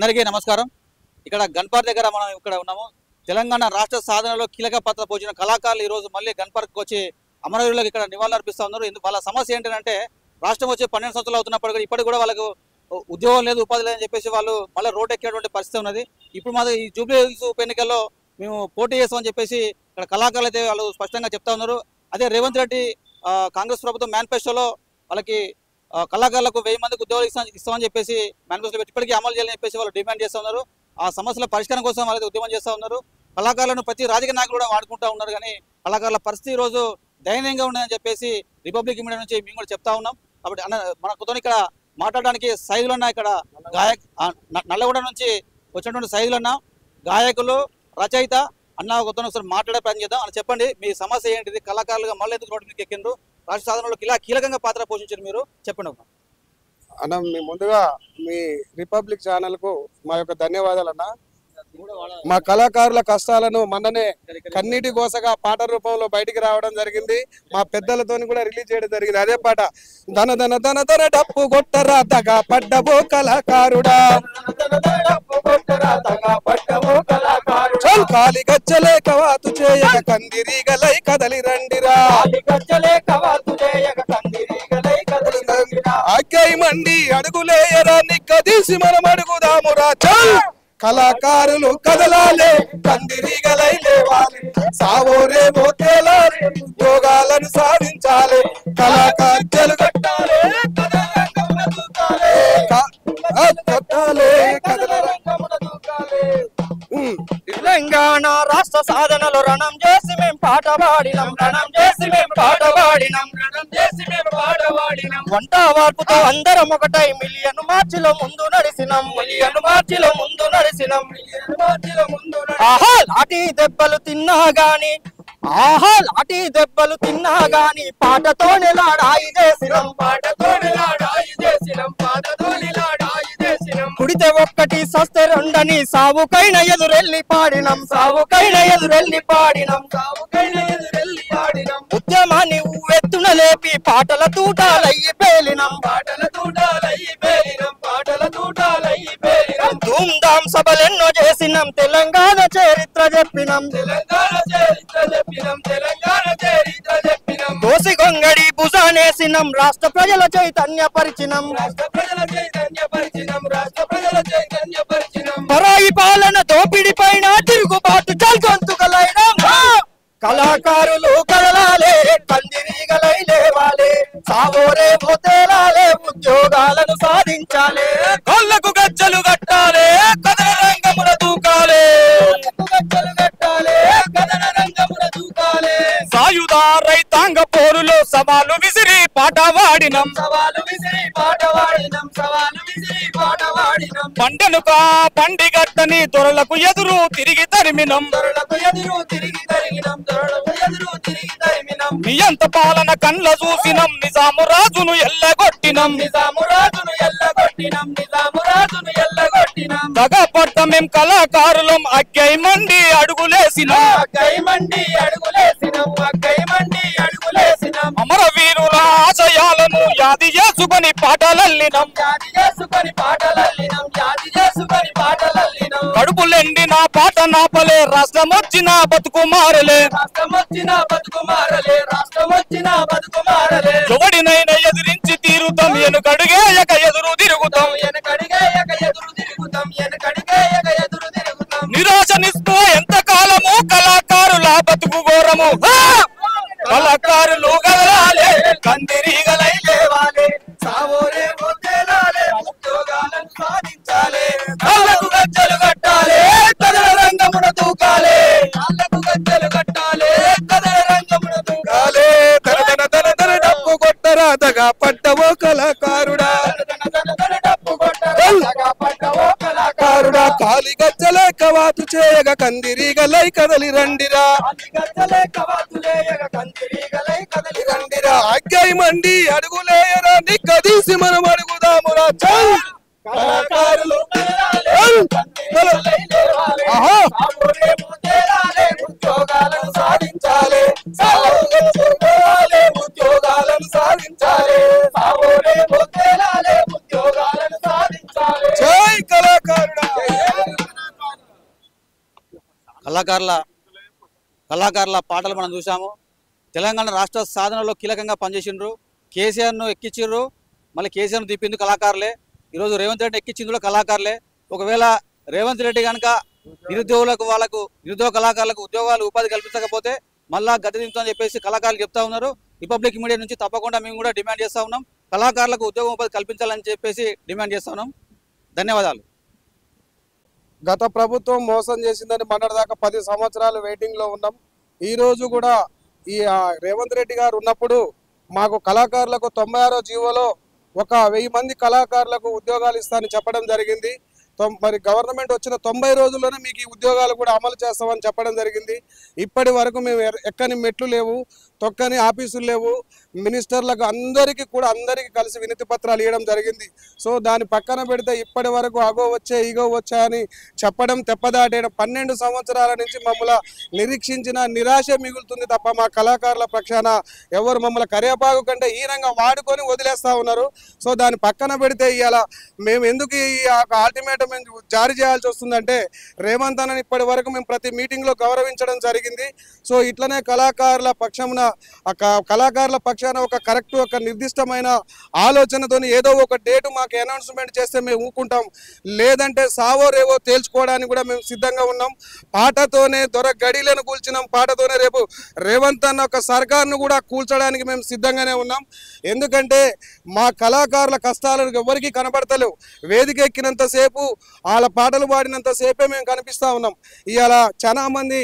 అందరికీ నమస్కారం. ఇక్కడ గన్పార్ దగ్గర మనం ఇక్కడ ఉన్నాము. తెలంగాణ రాష్ట్ర సాధనలో కీలక పాత్ర పోషించిన కళాకారులు ఈ రోజు మళ్ళీ గన్పార్కి వచ్చి అమరవీరులకు ఇక్కడ నివాళులు అర్పిస్తూ ఉన్నారు. వాళ్ళ సమస్య ఏంటంటే రాష్ట్రం వచ్చి 12 సంవత్సరాలు అవుతున్నప్పుడు కూడా ఇప్పటికి కూడా వాళ్ళకు ఉద్యోగం లేదు, ఉపాధి లేదని చెప్పేసి వాళ్ళు మళ్ళీ రోడ్ ఎక్కేటువంటి పరిస్థితి ఉన్నది. ఇప్పుడు మాది ఈ జూబ్లీ హిల్స్ ఉప ఎన్నికల్లో మేము పోటీ చేస్తామని చెప్పేసి ఇక్కడ కళాకారులు అయితే వాళ్ళు స్పష్టంగా చెప్తా ఉన్నారు. అదే రేవంత్ రెడ్డి కాంగ్రెస్ ప్రభుత్వం మేనిఫెస్టోలో వాళ్ళకి కళాకారులకు 1000 మందికి ఉద్యోగాలు ఇస్తామని చెప్పేసి మేనిఫెస్టోలో ఇప్పటికీ అమలు చేయాలని చెప్పేసి వాళ్ళు డిమాండ్ చేస్తూ ఉన్నారు. ఆ సమస్యల పరిష్కారం కోసం వాళ్ళకి ఉద్యమం చేస్తూ ఉన్నారు. కళాకారులను ప్రతి రాజకీయ నాయకులు కూడా వాడుకుంటూ ఉన్నారు. కానీ కళాకారుల పరిస్థితి ఈరోజు దయనీయంగా ఉండదని చెప్పేసి రిపబ్లిక్ మీడియా నుంచి మేము కూడా చెప్తా ఉన్నాం. కాబట్టి మనకుతో ఇక్కడ మాట్లాడడానికి సైదులన్న ఇక్కడ నల్లగొండ నుంచి వచ్చినటువంటి సైదులన్న గాయకులు రచయిత అన్న ఒకతో ఒకసారి మాట్లాడే ప్రయత్నం చేద్దాం. అని చెప్పండి, మీ సమస్య ఏంటిది? కళాకారులుగా మళ్ళీ ఎందుకు రోడ్డు మీకు ఎక్కిండ్రు? రాష్ట్ర సాధనలో కీలకంగా పాత్ర పోషించారు మీరు, చెప్పండి అన్న. మీ ముందుగా మీ రిపబ్లిక్ ఛానల్ కు మా యొక్క ధన్యవాదాలు అన్న. మా కళాకారుల కష్టాలను మొన్ననే కన్నీటి గోసగా పాట రూపంలో బయటికి రావడం జరిగింది. మా పెద్దలతో కూడా రిలీజ్ చేయడం జరిగింది. అదే పాట ధన ధన ధన ధన డప్పు కొట్టరా తగా పడ్డబో కళాకారుడా, కాలి గచ్చలే కవాతు చేయక కందిరీగలై కదలి రండిరా, అగ్గై మండి అడుగులేయరా నిక్కదీసి మనం అడుగుదామురా. చల్ కళాకారులు కదలాలే, కందిరీగలై లేవాలి, సావోరే మోతేలాలే, ఉద్యోగాలను సాధించాలి, కళాకార్యాలు కట్టాలే, తెలంగాణ రాష్ట్ర సాధనలో రణం చేసి మేం పాట పాడినం, వంట వార్పుతో అందరం ఒకటై మిలియన్ మార్చిలో ముందు నడిసినం, ఆహా లాఠీ దెబ్బలు తిన్నా గాని, పాటతోనే లాడాయి చేసినం, కుడితే ఒక్కటి సస్తే రెండని సావుకైన ఎదురెల్లి పాడినం, ఉద్యమాన్ని ఉవ్వెత్తున లేపి పాటల తూటాలయ్యి పేలినం, ధూమ్ధాం సభలెన్నో చేసినం, తెలంగాణ చరిత్ర చెప్పినం, దోసి గొంగడి భుజానేసినం, రాష్ట్ర ప్రజల చైతన్య పరిచినం, పరాయి పాలన దోపిడి పైన తిరుగుబాటు చల్కొంతుకలైనం, కళాకారులు కదలాలే, కందిరీగలై లేవాలే, సావోరే మోతేలాలే, ఉద్యోగాలను సాధించాలే, కొల్లకు గజ్జలు కట్టాలే, కథన రంగముల దూకాలే, సాయుధ రైతాంగ పోరులో సవాలు విసిరి పాట వాడినం, పంటనుక పండి గట్టని దొరలకు ఎదురు తిరిగి తరిమినం, నియంత పాలన కండ్ల చూసినం, నిజాము రాజును ఎల్లగొట్టినం, తగపట్ట మేం కళాకారులం అగ్గై మండి అడుగులేసినం, అమరవీరుల ఆశయాలను యాది చేసుకొని పాటలల్లినం, కడుపులెండిన పాట నాపలే, రాష్ట్రం వచ్చిన బతుకు మారలే, ఎవడినైనా ఎదిరించి తీరుతాం, ఎనుకడుగేయక ఎదురు తిరుగుతాం, నిరాశ నిస్పృ ఎంత కాలము, కళాకారుల బతుకు ఘోరము, కళాకారులు కదలాలే, కందిరీగలై లేవాలే, సావోరే మోతేలాలే, ఉద్యోగాలను సాధించాలే, కాళ్ళకు గజ్జలు కట్టాలే, కథన రంగమున దూకాలే, తన తన తన డప్పు కొట్టరా తగా పడ్డవో కళాకారుడా, కాలి గజ్జలే కవాతు చేయగా కందిరీగలై కదలి రండిరా, అగ్గై మండి అడుగులేయరా నిక్కదీసి మనం అడుగుదామురా. చల్ కళాకారులు ఉద్యోగాలను సాధించాలి, జై కళాకారుడా. కళాకారుల పాటలు మనం చూసాము. తెలంగాణ రాష్ట్ర సాధనలో కీలకంగా పనిచేసిండ్రు. కేసీఆర్ను ఎక్కించారు, మళ్ళీ కేసీఆర్ను దిప్పింది కళాకారులే. ఈరోజు రేవంత్ రెడ్డి ఎక్కించింది కూడా కళాకారులే. ఒకవేళ రేవంత్ రెడ్డి కనుక నిరుద్యోగ కళాకారులకు ఉద్యోగాలు ఉపాధి కల్పించకపోతే మళ్ళా గతి దింపుతుందని చెప్పేసి కళాకారులు చెప్తా ఉన్నారు. రిపబ్లిక్ మీడియా నుంచి తప్పకుండా మేము కూడా డిమాండ్ చేస్తూ ఉన్నాం, కళాకారులకు ఉద్యోగం ఉపాధి కల్పించాలని చెప్పేసి డిమాండ్ చేస్తూ ఉన్నాం. ధన్యవాదాలు. గత ప్రభుత్వం మోసం చేసిందని మొన్నటిదాకా 10 సంవత్సరాలు వెయిటింగ్లో ఉన్నాం. ఈరోజు కూడా ఈ రేవంత్ రెడ్డి గారు ఉన్నప్పుడు మాకు కళాకారులకు 96వ జీవోలో 1000 మంది కళాకారులకు ఉద్యోగాలు ఇస్తానని చెప్పడం జరిగింది. మరి గవర్నమెంట్ వచ్చిన 90 రోజుల్లోనే మీకు ఈ ఉద్యోగాలు కూడా అమలు చేస్తామని చెప్పడం జరిగింది. ఇప్పటి వరకు మేము ఎక్కని మెట్లు లేవు, తొక్కని ఆఫీసులు లేవు. మినిస్టర్లకు అందరికీ కలిసి వినతి పత్రాలు ఇవ్వడం జరిగింది. సో దాన్ని పక్కన పెడితే ఇప్పటి వరకు అగో వచ్చే ఈగో వచ్చాయని చెప్పడం తెప్పదాటేయడం. 12 సంవత్సరాల నుంచి మమ్మల్ని నిరీక్షించిన నిరాశ మిగులుతుంది తప్ప మా కళాకారుల పక్షాన ఎవరు మమ్మల్ని కరివేపాకు కంటే హీనంగా వాడుకొని వదిలేస్తూ ఉన్నారు. సో దాన్ని పక్కన పెడితే ఇవాళ మేము ఎందుకు ఈ అల్టిమేటం జారీ చేయాల్సి వస్తుందంటే రేవంత్ అన్నని ఇప్పటి వరకు మేము ప్రతి మీటింగ్లో గౌరవించడం జరిగింది. సో ఇట్లనే కళాకారుల పక్షాన ఒక నిర్దిష్టమైన ఆలోచనతో ఏదో ఒక డేటు మాకు అనౌన్స్మెంట్ చేస్తే మేము ఊకుంటాం, లేదంటే సావో రేవో తేల్చుకోవడానికి కూడా మేము సిద్ధంగా ఉన్నాం. పాటతోనే గడిలను కూల్చినాం, పాటతోనే రేపు రేవంత్ అన్న ఒక సర్కార్ను కూడా కూల్చడానికి మేము సిద్ధంగానే ఉన్నాం. ఎందుకంటే మా కళాకారుల కష్టాలను ఎవరికి కనబడతలేవు. వేదిక ఎక్కినంతసేపు వాళ్ళ పాటలు పాడినంతసేపే మేము కనిపిస్తూ ఉన్నాం. ఇవాళ చాలా మంది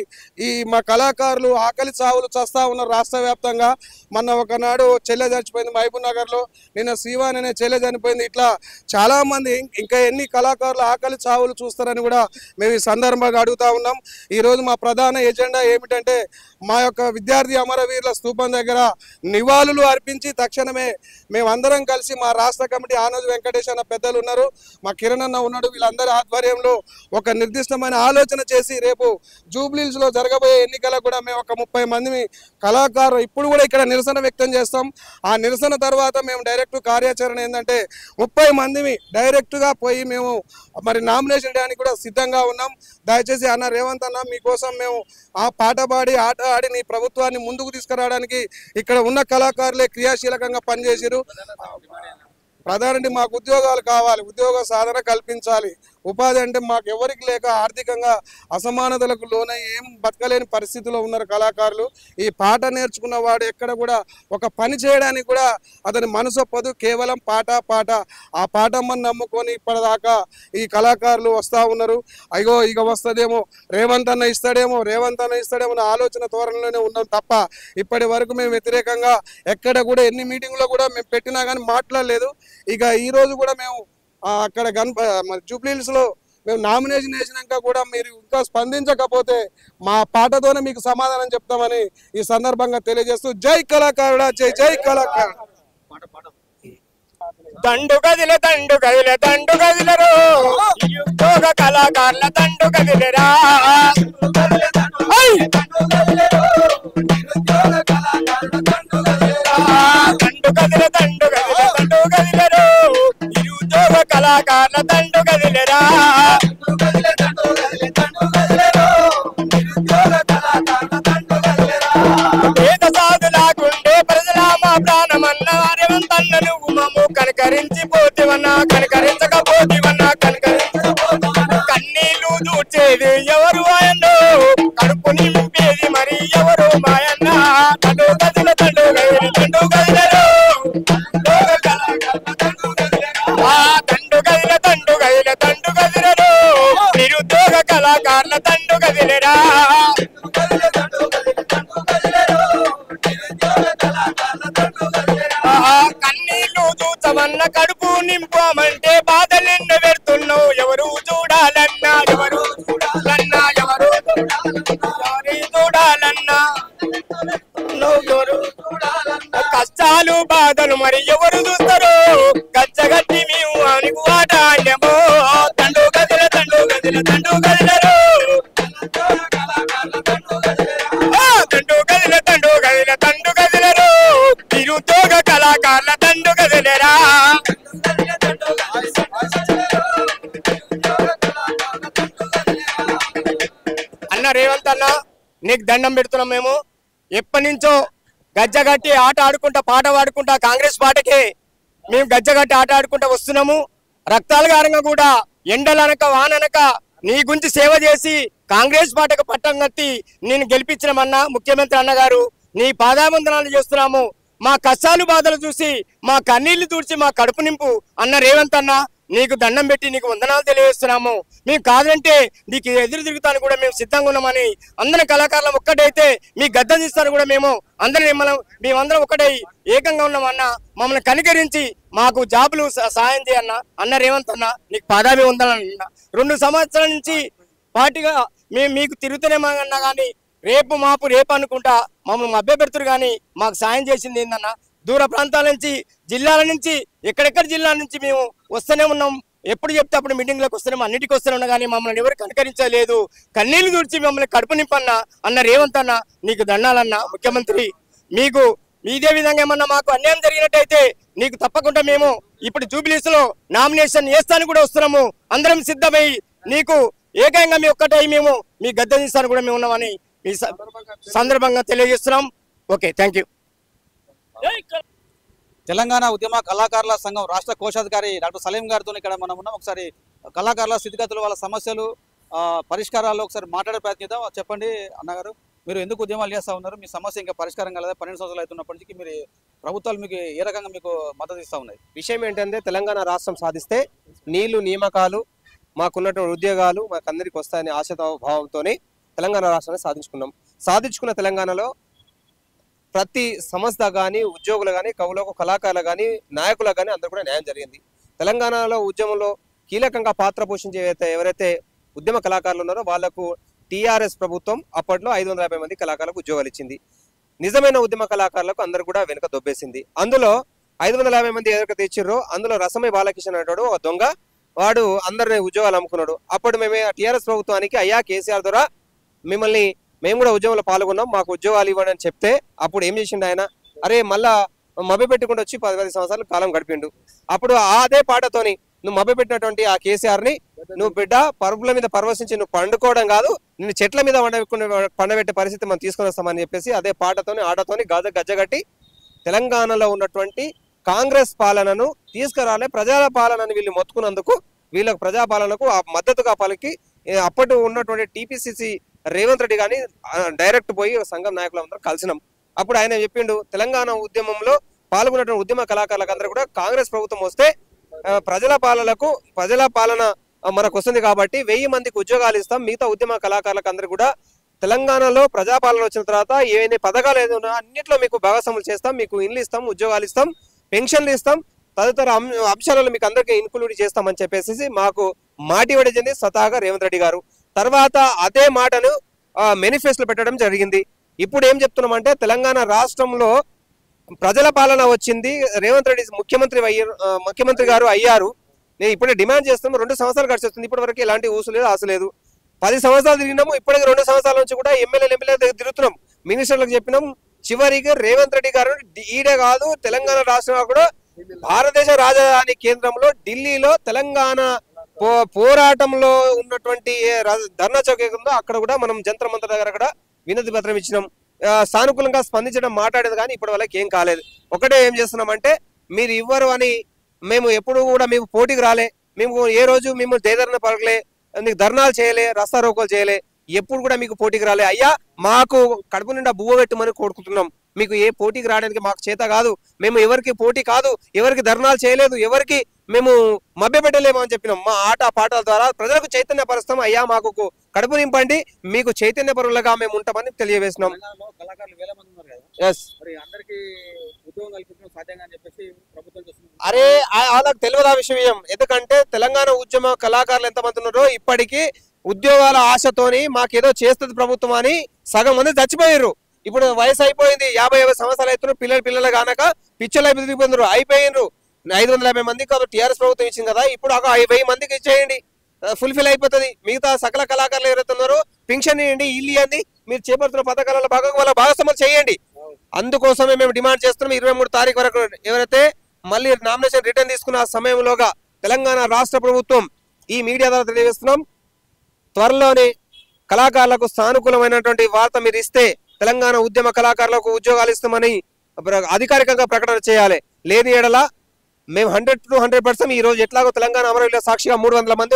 మా కళాకారులు ఆకలి చావులు చేస్తూ ఉన్నారు రాష్ట్ర వ్యాప్తంగా. మొన్న ఒకనాడు చెల్లె చచ్చిపోయింది మహబూబ్ నగర్లో, నిన్న శ్రీవాణి అనే చెల్లె చనిపోయింది. ఇట్లా చాలామంది ఇంకా ఎన్ని కళాకారులు ఆకలి చావులు చూస్తారని కూడా మేము ఈ సందర్భంగా అడుగుతూ ఉన్నాం. ఈరోజు మా ప్రధాన ఎజెండా ఏమిటంటే మా యొక్క విద్యార్థి అమరవీరుల స్తూపం దగ్గర నివాళులు అర్పించి తక్షణమే మేమందరం కలిసి మా రాష్ట్ర కమిటీ ఆనోజు వెంకటేష్ అన్న పెద్దలు ఉన్నారు, మా కిరణ్ అన్న ఉన్నాడు, వీళ్ళందరి ఆధ్వర్యంలో ఒక నిర్దిష్టమైన ఆలోచన చేసి రేపు జూబ్లీహిల్స్లో జరగబోయే ఎన్నికలకు కూడా మేము ఒక 30 మంది కళాకారులు ఇప్పుడు కూడా ఇక్కడ నిరసన వ్యక్తం చేస్తాం. ఆ నిరసన తర్వాత మేము డైరెక్ట్ కార్యాచరణ ఏంటంటే 30 మందిని డైరెక్ట్గా పోయి మేము మరి నామినేషన్ చేయడానికి కూడా సిద్ధంగా ఉన్నాం. దయచేసి అన్న రేవంత్ అన్న మీకోసం మేము ఆ పాట పాడి ఆట ఆడి నీ ప్రభుత్వాన్ని ముందుకు తీసుకురావడానికి ఇక్కడ ఉన్న కళాకారులే క్రియాశీలకంగా పనిచేసారు. ప్రధానంగా మాకు ఉద్యోగాలు కావాలి, ఉద్యోగ సాధన కల్పించాలి. ఉపాధి అంటే మాకు ఎవరికి లేక ఆర్థికంగా అసమానతలకు లోనై ఏం బతకలేని పరిస్థితిలో ఉన్నారు కళాకారులు. ఈ పాట నేర్చుకున్న వాడు ఎక్కడ కూడా ఒక పని చేయడానికి కూడా అతని మనసు ఒప్పదు, కేవలం పాట ఆ పాటమ్మని నమ్ముకొని ఇప్పటిదాకా ఈ కళాకారులు వస్తూ ఉన్నారు. అయ్యో ఇక వస్తుందేమో రేవంత్ అన్న ఇస్తాడేమో అనే ఆలోచన ధోరణిలోనే ఉన్నాం తప్ప ఇప్పటి వరకు మేము వ్యతిరేకంగా ఎక్కడ కూడా ఎన్ని మీటింగ్లో కూడా మేము పెట్టినా కానీ మాట్లాడలేదు. ఇక ఈరోజు కూడా మేము అక్కడ జూబ్లీహిల్స్లో మేము నామినేషన్ వేసినాక కూడా మీరు ఇంకా స్పందించకపోతే మా పాటతోనే మీకు సమాధానం చెప్తామని ఈ సందర్భంగా తెలియజేస్తూ జై కళాకారుడా, జై కళాకారుడు. దండు గదిలే దండుగదిలరో యుద్ధోగ కళాకారుల దండు గదిలేరా, దండుగదిలరో నిరుద్యోగ కళాకారుల దండు గదిలేరా. పేద సాధులాగుండే ప్రజల మా ప్రాణమన్న రేవంతన్న నువ్వు మమ్ము కనికరించకపోతివన్నా కన్నీళ్లు దూర్చేది ఎవరు ఆయన్నో, కడుపు నింపేది మరి ఎవరు మాయన్న. దండు గదిలరో దండు గదిలరో నిరుద్యోగ కళాకారుల దండు గదిలేరా. కన్నీళ్లు చూచమన్న కడుపు నింపమంటే బాధలెన్నో పెడుతున్నావు. ఎవరు చూడాలన్నా కష్టాలు బాధలు మరి ఎవరు చూస్తారు. గచ్చగట్టి మేము అనుకు ఆట ఆడమో. దండు గదిలరో దండు గదిలరో నిరుద్యోగ కళాకారుల దండు గదిలేరా. అన్న రేవంత్ అన్న దండం పెడుతున్నాం. మేము ఎప్పటి నుంచో గజ్జగట్టి ఆట ఆడుకుంటా పాట పాడుకుంటా కాంగ్రెస్ పాటకే మేము గజ్జగట్టి ఆట ఆడుకుంటా వస్తున్నాము. రక్తాల గారంగా కూడా ఎండలనక వాననక నీ గురించి సేవ చేసి కాంగ్రెస్ పాటకు పట్టం కట్టి నేను గెలిపించినమన్నా ముఖ్యమంత్రి అన్నగారు నీ పాదాబంధనాలు చేస్తున్నాము. మా కష్టాలు బాధలు చూసి మా కన్నీళ్లు తుడిచి మా కడుపు నింపు అన్న రేవంత్ అన్న నీకు దండం పెట్టి నీకు వందనాలు తెలియజేస్తున్నాము. మేము కాదంటే నీకు ఎదురు తిరుగుతాను కూడా మేము సిద్ధంగా ఉన్నామని అందరం కళాకారులం ఒక్కటైతే మీ గద్దె తీస్తాను కూడా మేమందరం ఒకటై ఏకంగా ఉన్నామన్న. మమ్మల్ని కనికరించి మాకు జాబులు సాయం చేయన్న అన్న రేవంత్ అన్న నీకు పాదాభి ఉందన్న. 2 సంవత్సరాల నుంచి పార్టీగా మేము మీకు తిరుగుతూనేమన్నా కానీ రేపు అనుకుంటా మమ్మల్ని మభ్య పెడుతురు కానీ మాకు సాయం చేసింది ఏందన్న. దూర ప్రాంతాల నుంచి జిల్లాల నుంచి ఎక్కడెక్కడ జిల్లాల నుంచి మేము వస్తూనే ఉన్నాం. ఎప్పుడు చెప్తే అప్పుడు మీటింగ్లకు వస్తున్నాం, అన్నిటికీ వస్తూనే ఉన్నా కానీ మమ్మల్ని ఎవరు కనకరించలేదు. కన్నీళ్లు తుడిచి మమ్మల్ని కడుపు నింపన్న అన్న రేవంత్ అన్న నీకు దండాలన్న. ముఖ్యమంత్రి మీకు ఇదే విధంగా ఏమన్నా మాకు అన్యాయం జరిగినట్టయితే నీకు తప్పకుండా మేము ఇప్పుడు జూబిలీస్ లో నామినేషన్ వేస్తాను కూడా వస్తున్నాము. అందరం సిద్ధమై నీకు ఏకంగా మీ ఒక్కటై మేము మీ గద్దె తీస్తాను కూడా మేము ఉన్నామని ఈ సందర్భంగా తెలియజేస్తున్నాం. Okay, thank you. తెలంగాణ ఉద్యమ కళాకారుల సంఘం రాష్ట్ర కోశాధికారి డాక్టర్ సలీం గారితో ఇక్కడ మనం ఉన్నాం. ఒకసారి కళాకారుల స్థితిగతులు వాళ్ళ సమస్యలు పరిష్కారాలు ఒకసారి మాట్లాడే ప్రయత్నిద్దాం. చెప్పండి అన్నగారు, మీరు ఎందుకు ఉద్యమాలు చేస్తూ ఉన్నారు? మీ సమస్య ఇంకా పరిష్కారం కాలేదా? 12 సంవత్సరాలు అవుతున్నప్పటి నుంచి మీరు ప్రభుత్వాలు మీకు ఏ రకంగా మీకు మద్దతు ఇస్తూ ఉన్నాయి? విషయం ఏంటంటే తెలంగాణ రాష్ట్రం సాధిస్తే నీళ్లు నియామకాలు మాకున్నటువంటి ఉద్యోగాలు మాకు అందరికి వస్తాయనే ఆశాభావంతోనే తెలంగాణ రాష్ట్రాన్ని సాధించుకున్న తెలంగాణలో ప్రతి సంస్థ కానీ ఉద్యోగులు కానీ కవులకు కళాకారులు కానీ నాయకులకు కానీ అందరూ కూడా న్యాయం జరిగింది. తెలంగాణలో ఉద్యమంలో కీలకంగా పాత్ర పోషించే ఎవరైతే ఉద్యమ కళాకారులు ఉన్నారో వాళ్లకు టీఆర్ఎస్ ప్రభుత్వం అప్పట్లో 550 మంది కళాకారులకు ఉద్యోగాలు ఇచ్చింది. నిజమైన ఉద్యమ కళాకారులకు అందరూ కూడా వెనుక దొబ్బేసింది. అందులో 550 మంది ఎవరైతే ఇచ్చిర్రో అందులో రసమై బాలకిషన్ అనేవాడు ఒక దొంగ, వాడు అందరినీ ఉద్యోగాలు అమ్ముకున్నాడు. అప్పుడు మేము టీఆర్ఎస్ ప్రభుత్వానికి అయ్యా కేసీఆర్ ద్వారా మిమ్మల్ని మేము కూడా ఉద్యోగంలో పాల్గొన్నాం, మాకు ఉద్యోగాలు ఇవ్వండి అని చెప్తే అప్పుడు ఏం చేసిండు ఆయన, అరే మళ్ళా మభ్య పెట్టుకుంటూ వచ్చి 10 సంవత్సరాలు కాలం గడిపిండు. అప్పుడు అదే పాటతోని నువ్వు మభ్య పెట్టినటువంటి ఆ కేసీఆర్ని నువ్వు బిడ్డ పరుపుల మీద పరవశించి నువ్వు పండుకోవడం కాదు, నిన్ను చెట్ల మీద పండబెట్టే పరిస్థితి మనం తీసుకొని వస్తామని చెప్పేసి అదే పాటతోని ఆటతోని గజ్జగట్టి తెలంగాణలో ఉన్నటువంటి కాంగ్రెస్ పాలనను తీసుకురాలే ప్రజల పాలనని వీళ్ళు మొత్తుకున్నందుకు వీళ్ళకు ప్రజాపాలనకు ఆ మద్దతుగా పలికి అప్పటి ఉన్నటువంటి టీపీసీసీ రేవంత్ రెడ్డి కానీ డైరెక్ట్ పోయి సంఘం నాయకులందరూ కలిసినాం. అప్పుడు ఆయన చెప్పిండు తెలంగాణ ఉద్యమంలో పాల్గొన్నటువంటి ఉద్యమ కళాకారులకు అందరూ కూడా కాంగ్రెస్ ప్రభుత్వం వస్తే ప్రజల పాలన మనకు వస్తుంది కాబట్టి 1000 మందికి ఉద్యోగాలు ఇస్తాం, మిగతా ఉద్యమ కళాకారులకు అందరూ కూడా తెలంగాణలో ప్రజాపాలన వచ్చిన తర్వాత ఏమైనా పథకాలు ఏదైనా అన్నింటిలో మీకు భాగస్వాములు చేస్తాం, మీకు ఇండ్లు ఇస్తాం, ఉద్యోగాలు ఇస్తాం, పెన్షన్లు ఇస్తాం, తదితర అంశాలలో మీకు అందరికీ ఇన్క్లూడ్ చేస్తామని చెప్పేసి మాకు మాట ఇవ్వడింది స్వతహాగా రేవంత్ రెడ్డి గారు. తర్వాత అదే మాటను మేనిఫెస్టోలో పెట్టడం జరిగింది. ఇప్పుడు ఏం చెప్తున్నామంటే తెలంగాణ రాష్ట్రంలో ప్రజల పాలన వచ్చింది, రేవంత్ రెడ్డి ముఖ్యమంత్రి గారు అయ్యారు. నేను ఇప్పుడే డిమాండ్ చేస్తున్నాము. 2 సంవత్సరాలు గడిచేస్తుంది, ఇప్పటి వరకు ఎలాంటి ఊసు లేదు, ఆశ లేదు. 10 సంవత్సరాలు తిరిగినాము, ఇప్పటికి 2 సంవత్సరాల నుంచి కూడా ఎమ్మెల్యే తిరుగుతున్నాం, మినిస్టర్లకు చెప్పినాం. చివరికి రేవంత్ రెడ్డి గారు ఈడే కాదు తెలంగాణ రాష్ట్రంలో కూడా భారతదేశ రాజధాని కేంద్రంలో ఢిల్లీలో తెలంగాణ పోరాటంలో ఉన్నటువంటి ధర్నా చౌక్ ఉందో అక్కడ కూడా మనం జంతర్ మంతర్ దగ్గర కూడా వినతి పత్రం ఇచ్చినాం. సానుకూలంగా స్పందించడం మాట్లాడేది కానీ ఇప్పటి వరకు ఏం కాలేదు. ఒకటే ఏం చేస్తున్నామంటే మీరు ఇవ్వరు అని మేము ఎప్పుడు కూడా మేము పోటీకి రాలే, మేము ఏ రోజు మేము దేదరణ పడలే, మీకు ధర్నాలు చేయలే, రస్తా రోకోలు చేయలే, ఎప్పుడు కూడా మీకు పోటీకి రాలే. అయ్యా మాకు కడుపు నిండా బువ్వ పెట్టుమని కోరుకుంటున్నాం, మీకు ఏ పోటీకి రావడానికి మాకు చేత కాదు, మేము ఎవరికి పోటీ కాదు, ఎవరికి ధర్నాలు చేయలేదు, ఎవరికి మేము మభ్య పెట్టలేము అని చెప్పినాం. మా ఆట పాటల ద్వారా ప్రజలకు చైతన్యపరుస్తాం. అయ్యా మాకు కడుపు నింపండి, మీకు చైతన్య పరులుగా మేము ఉంటామని తెలియవేసినాం. అరే వాళ్ళకి తెలియదు ఆ విషయం. ఎందుకంటే తెలంగాణ ఉద్యమ కళాకారులు ఎంతమంది ఉన్నారో ఇప్పటికీ ఉద్యోగాల ఆశతోని మాకేదో చేస్తుంది ప్రభుత్వం అని సగం మంది చచ్చిపోయారు. ఇప్పుడు వయసు అయిపోయింది, 50 సంవత్సరాలు అవుతున్నారు, పిల్లలు కానక పిచ్చలు అయిపోయినారు, అయిపోయినారు. 550 మందికి టీఆర్ఎస్ ప్రభుత్వం ఇచ్చింది కదా, ఇప్పుడు 1000 మందికి ఇచ్చేయండి, ఫుల్ఫిల్ అయిపోతుంది. మిగతా సకల కళాకారులు ఎవరైతే ఉన్నారో పెన్షన్ ఇవ్వండి, ఇల్లు ఇవ్వండి, మీరు చేపడుతున్న పథకాలలో భాగంగా వాళ్ళ భాగస్వామ్యం చేయండి. అందుకోసమే మేము డిమాండ్ చేస్తున్నాం. 23 తారీఖు వరకు ఎవరైతే మళ్ళీ నామినేషన్ రిటర్న్ తీసుకున్న సమయంలోగా తెలంగాణ రాష్ట్ర ప్రభుత్వం ఈ మీడియా ద్వారా తెలియజేస్తున్నాం, త్వరలోనే కళాకారులకు సానుకూలమైనటువంటి వార్త మీరు ఇస్తే తెలంగాణ ఉద్యమ కళాకారులకు ఉద్యోగాలు ఇస్తామని అధికారికంగా ప్రకటన చేయాలి. లేని ఎడల మేము 100 to 100% ఈ రోజు ఎట్లాగో తెలంగాణ అమరవీరుల సాక్షిగా 300 మంది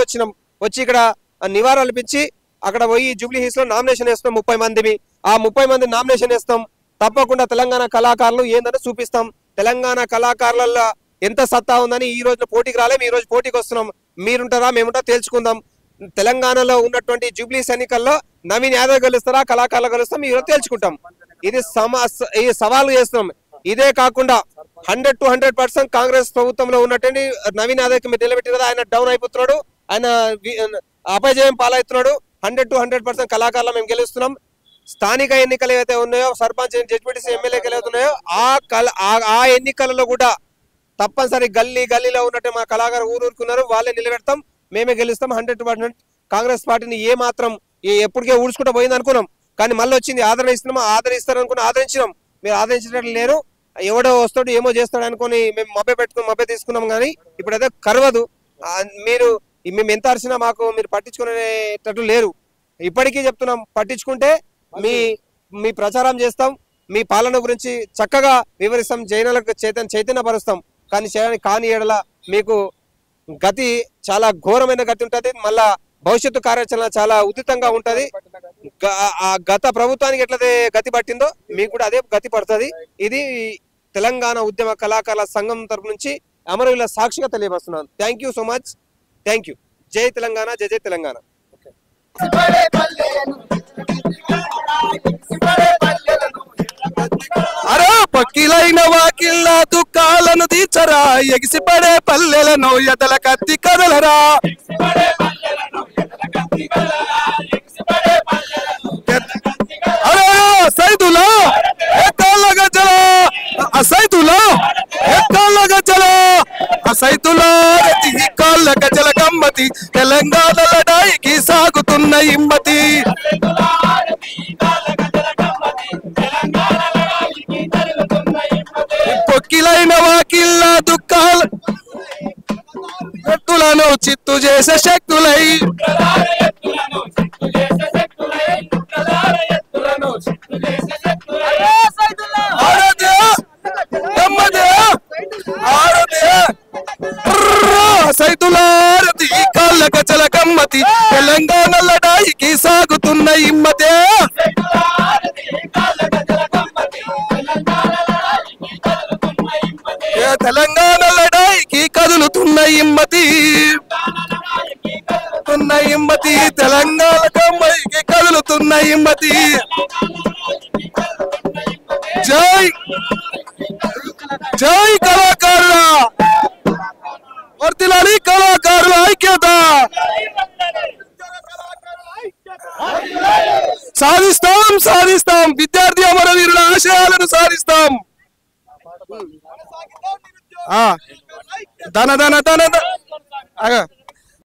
వచ్చి ఇక్కడ నివారణ అర్పించి అక్కడ పోయి జూబ్లీ హిల్స్ లో నామినేషన్ వేస్తాం 30 మందిని. ఆ 30 మంది నామినేషన్ వేస్తాం. తప్పకుండా తెలంగాణ కళాకారులు ఏందని చూపిస్తాం. తెలంగాణ కళాకారులలో ఎంత సత్తా ఉందని ఈ రోజు పోటీకి రాలేము, ఈ రోజు పోటీకి వస్తున్నాం. మీరుంటారా మేముంటా తేల్చుకుందాం. తెలంగాణలో ఉన్నటువంటి జూబ్లీస్ ఎన్నికల్లో నవీన్ యాదవ్ గెలుస్తారా కళాకారులు గెలుస్తాం ఈ రోజు తేల్చుకుంటాం. ఇది సవాలు చేస్తున్నాం. ఇదే కాకుండా 100 to 100% కాంగ్రెస్ ప్రభుత్వంలో ఉన్నటువంటి నవీన్ యాదవ్ మీరు నిలబెట్టి కదా, ఆయన డౌన్ అయిపోతున్నాడు, ఆయన అపజయం పాలవుతున్నాడు. 100 to 100% కళాకారులు మేము గెలుస్తున్నాం. స్థానిక ఎన్నికలు ఏవైతే ఉన్నాయో సర్పంచ్ జడ్పీటీసీ ఎమ్మెల్యేకి ఏవైతే ఉన్నాయో ఆ ఎన్నికలలో కూడా తప్పనిసరి గల్లీలో ఉన్నట్టు మా కళాకారు ఊరుకున్నారు, వాళ్ళే నిలబెడతాం, మేమే గెలుస్తాం. 100% కాంగ్రెస్ పార్టీని ఏ మాత్రం ఎప్పటికే ఊడ్చుకుంటూ పోయింది అనుకున్నాం, కానీ మళ్ళీ వచ్చింది ఆదరణ ఇస్తున్నాం. ఆదరిస్తారు అనుకుని ఆదరించినాం. మీరు ఆదరించినట్లు లేరు, ఎవడో వస్తాడు ఏమో చేస్తాడు అనుకుని మేము మభ్య తీసుకున్నాం. కానీ ఇప్పుడు అదే కరవదు. మేము ఎంత అరిచినా మాకు మీరు పట్టించుకునేటట్లు లేరు. ఇప్పటికీ చెప్తున్నాం, పట్టించుకుంటే మీ ప్రచారం చేస్తాం, మీ పాలన గురించి చక్కగా వివరిస్తాం, జైనాలకు చైతన్యపరుస్తాం. కానీ ఏడల మీకు గతి చాలా ఘోరమైన గతి ఉంటుంది. మళ్ళా భవిష్యత్తు కార్యాచరణ చాలా ఉచితంగా ఉంటది. గత ప్రభుత్వానికి ఎట్లయితే గతి పట్టిందో మీకు కూడా అదే గతి పడుతుంది. ఇది తెలంగాణ ఉద్యమ కళాకారుల సంఘం తరపు నుంచి అమరవీరుల సాక్షిగా తెలియపరుస్తున్నాను. Thank you so much. Thank you. జై తెలంగాణ, జై జై తెలంగాణ. అరే పక్కిలైన వాకిళ్ళ దుఃఖాలను తీర్చరా, ఎగిసిపడే పల్లెలను ఎదల కత్తి కదలరా. అరే సైదులా ఎక్కాళ్ళ గజ్జల, సైదులా ఎక్కాళ్ళ గజ్జల, సైదులా కాళ్ళ గజ్జల గమ్మతి, తెలంగాణ లడాయికి సాగుతున్న హిమ్మతి. పొక్కిలైన వాకిళ్ళ దుఃఖాల ఎత్తులను చిత్తు చేసే శక్తులై, సైతులారతి కాళ్ళ గజల గమ్మతి, తెలంగాణ లడాయికి సాగుతున్న హిమ్మతే. తెలంగాణ లడాయికి కదులుతున్న హిమ్మతి, తెలంగాణ గమ్మైకి కదులుతున్న హిమ్మతి. జై జై కళాకారుల వర్తిల్లాలి, కళాకారుల ఐక్యత సాధిస్తాం. విద్యార్థి అమరవీరుల ఆశయాలను సాధిస్తాం. ధన